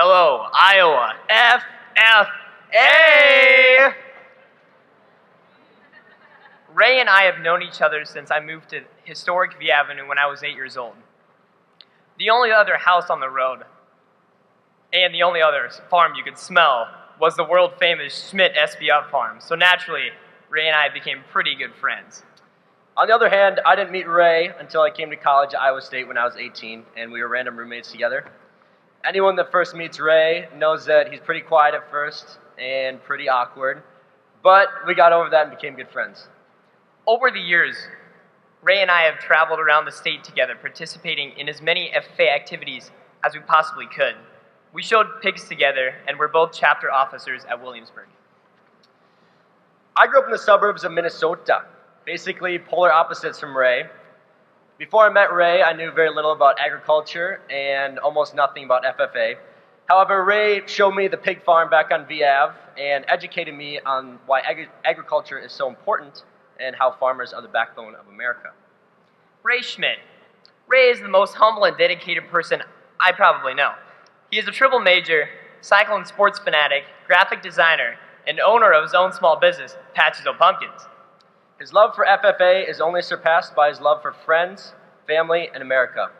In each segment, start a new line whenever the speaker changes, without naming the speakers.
Hello, Iowa. FFA! Ray and I have known each other since I moved to historic V Avenue when I was 8 years old. The only other house on the road, and the only other farm you could smell, was the world-famous Schmidt SBF farm. So naturally, Ray and I became pretty good friends.
On the other hand, I didn't meet Ray until I came to college at Iowa State when I was 18, and we were random roommates together. Anyone that first meets Ray knows that he's pretty quiet at first and pretty awkward, but we got over that and became good friends.
Over the years, Ray and I have traveled around the state together, participating in as many FFA activities as we possibly could. We showed pigs together, and we're both chapter officers at Williamsburg.
I grew up in the suburbs of Minnesota, basically polar opposites from Ray. Before I met Ray, I knew very little about agriculture and almost nothing about FFA. However, Ray showed me the pig farm back on V Ave and educated me on why agriculture is so important and how farmers are the backbone of America.
Ray Schmidt. Ray is the most humble and dedicated person I probably know. He is a triple major, cycle and sports fanatic, graphic designer, and owner of his own small business, Patches O' Pumpkins.
His love for FFA is only surpassed by his love for friends, family, and America.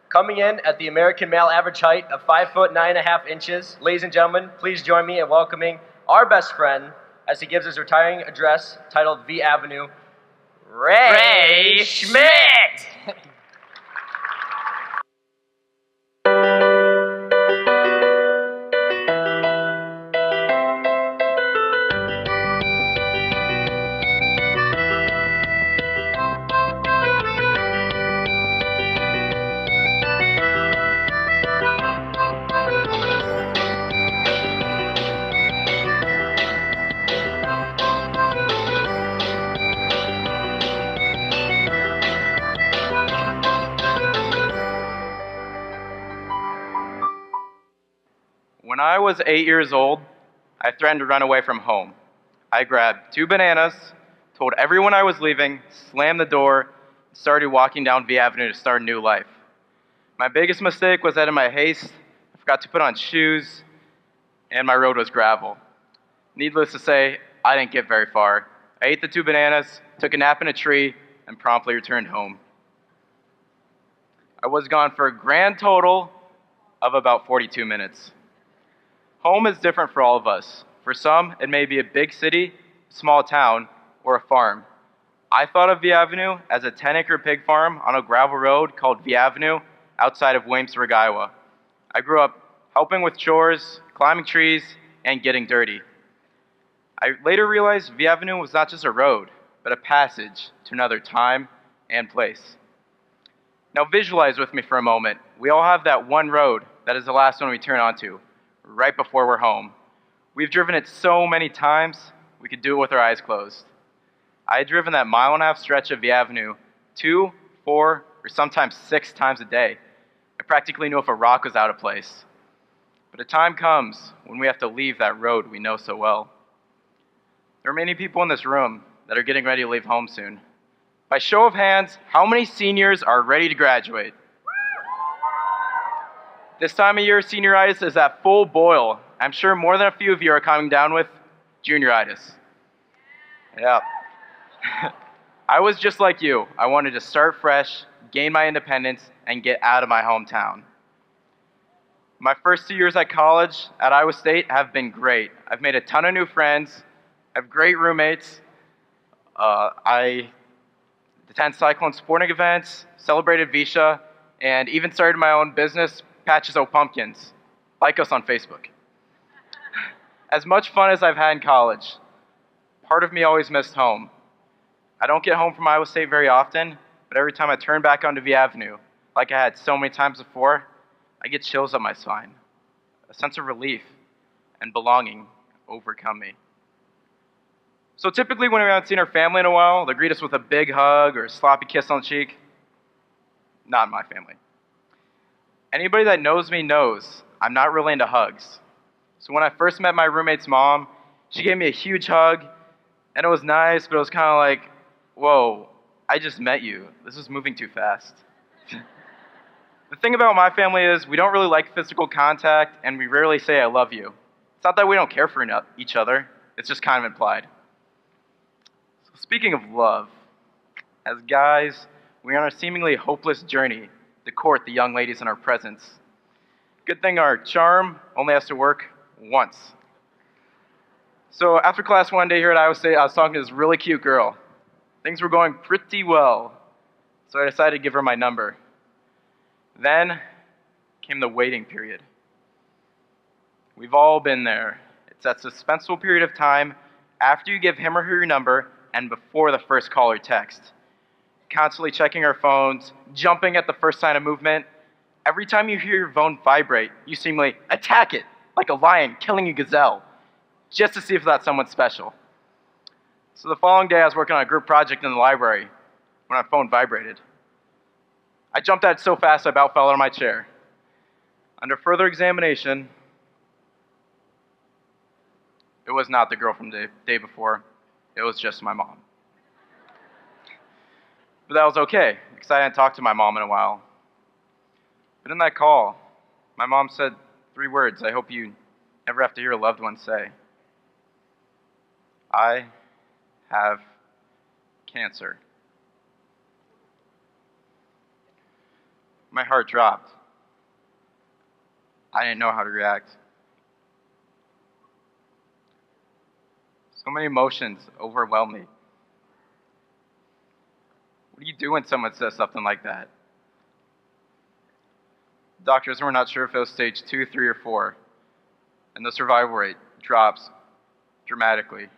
Coming in at the American male average height of 5 foot 9.5 inches, ladies and gentlemen, please join me in welcoming our best friend as he gives his retiring address titled V Avenue,
Ray Schmidt!
When I was 8 years old, I threatened to run away from home. I grabbed 2 bananas, told everyone I was leaving, slammed the door, and started walking down V Avenue to start a new life. My biggest mistake was that in my haste, I forgot to put on shoes, and my road was gravel. Needless to say, I didn't get very far. I ate the 2 bananas, took a nap in a tree, and promptly returned home. I was gone for a grand total of about 42 minutes. Home is different for all of us. For some, it may be a big city, small town, or a farm. I thought of V Avenue as a 10-acre pig farm on a gravel road called V Avenue outside of Williamsburg, Iowa. I grew up helping with chores, climbing trees, and getting dirty. I later realized V Avenue was not just a road, but a passage to another time and place. Now visualize with me for a moment. We all have that one road that is the last one we turn onto, right before we're home. We've driven it so many times, we could do it with our eyes closed. I had driven that 1.5-mile stretch of V Avenue 2, 4, or sometimes 6 times a day. I practically knew if a rock was out of place. But a time comes when we have to leave that road we know so well. There are many people in this room that are getting ready to leave home soon. By show of hands, how many seniors are ready to graduate? This time of year, senioritis is at full boil. I'm sure more than a few of you are coming down with junioritis. Yeah. I was just like you. I wanted to start fresh, gain my independence, and get out of my hometown. My first 2 years at college at Iowa State have been great. I've made a ton of new friends. I have great roommates. I attend cycling sporting events, celebrated Visha, and even started my own business, Patches O' Pumpkins. Like us on Facebook. As much fun as I've had in college, part of me always missed home. I don't get home from Iowa State very often, but every time I turn back onto V Avenue, like I had so many times before, I get chills up my spine. A sense of relief and belonging overcome me. So typically when we haven't seen our family in a while, they greet us with a big hug or a sloppy kiss on the cheek. Not my family. Anybody that knows me knows I'm not really into hugs. So when I first met my roommate's mom, she gave me a huge hug, and it was nice, but it was kind of like, whoa, I just met you. This is moving too fast. The thing about my family is we don't really like physical contact, and we rarely say I love you. It's not that we don't care for each other, it's just kind of implied. So speaking of love, as guys, we are on a seemingly hopeless journey to court the young ladies in our presence. Good thing our charm only has to work once. So after class one day here at Iowa State, I was talking to this really cute girl. Things were going pretty well, so I decided to give her my number. Then came the waiting period. We've all been there. It's that suspenseful period of time after you give him or her your number and before the first call or text. Constantly checking our phones, jumping at the first sign of movement. Every time you hear your phone vibrate, you seemingly attack it like a lion killing a gazelle, just to see if that's someone special. So the following day, I was working on a group project in the library when my phone vibrated. I jumped at it so fast I about fell out of my chair. Under further examination, it was not the girl from the day before. It was just my mom. But that was okay, because I hadn't talked to my mom in a while. But in that call, my mom said 3 words I hope you never have to hear a loved one say. I have cancer. My heart dropped. I didn't know how to react. So many emotions overwhelmed me. What do you do when someone says something like that? Doctors were not sure if it was stage 2, 3, or 4, and the survival rate drops dramatically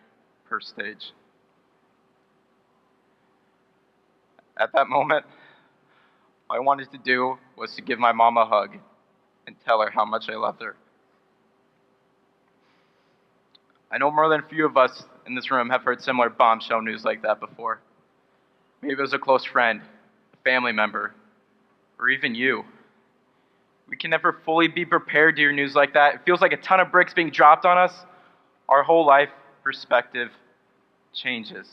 per stage. At that moment, all I wanted to do was to give my mom a hug and tell her how much I loved her. I know more than a few of us in this room have heard similar bombshell news like that before. Maybe it was a close friend, a family member, or even you. We can never fully be prepared to hear news like that. It feels like a ton of bricks being dropped on us. Our whole life perspective changes.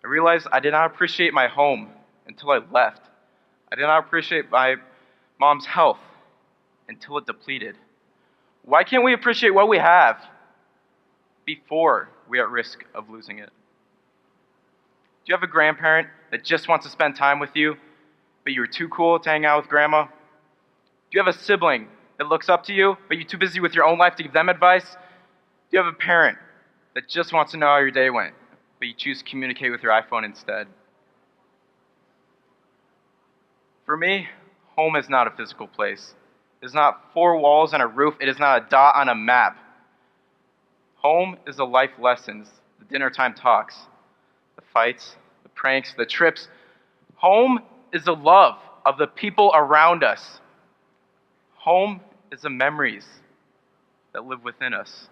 I realized I did not appreciate my home until I left. I did not appreciate my mom's health until it depleted. Why can't we appreciate what we have before we are at risk of losing it? Do you have a grandparent that just wants to spend time with you, but you're too cool to hang out with grandma? Do you have a sibling that looks up to you, but you're too busy with your own life to give them advice? Do you have a parent that just wants to know how your day went, but you choose to communicate with your iPhone instead? For me, home is not a physical place. It is not 4 walls and a roof. It is not a dot on a map. Home is the life lessons, the dinner time talks, the fights, the pranks, the trips. Home is the love of the people around us. Home is the memories that live within us.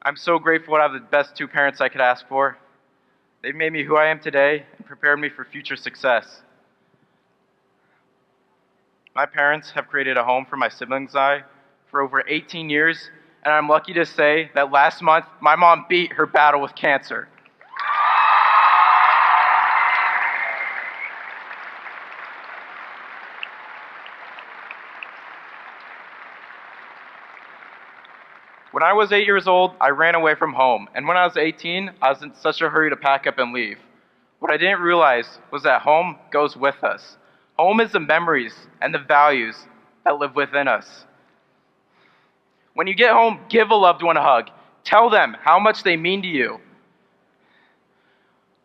I'm so grateful to have the best 2 parents I could ask for. They've made me who I am today and prepared me for future success. My parents have created a home for my siblings and I for over 18 years, and I'm lucky to say that last month, my mom beat her battle with cancer. When I was 8 years old, I ran away from home, and when I was 18, I was in such a hurry to pack up and leave. What I didn't realize was that home goes with us. Home is the memories and the values that live within us. When you get home, give a loved one a hug. Tell them how much they mean to you.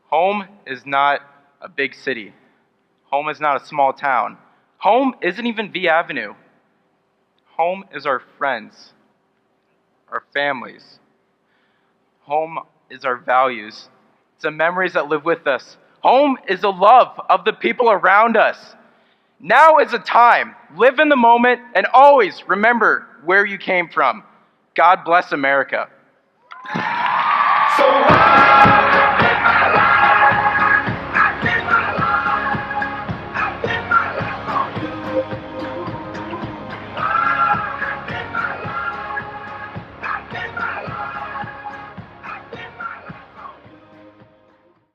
Home is not a big city. Home is not a small town. Home isn't even V Avenue. Home is our friends, our families. Home is our values. It's the memories that live with us. Home is the love of the people around us. Now is the time. Live in the moment and always remember where you came from. God bless America.
So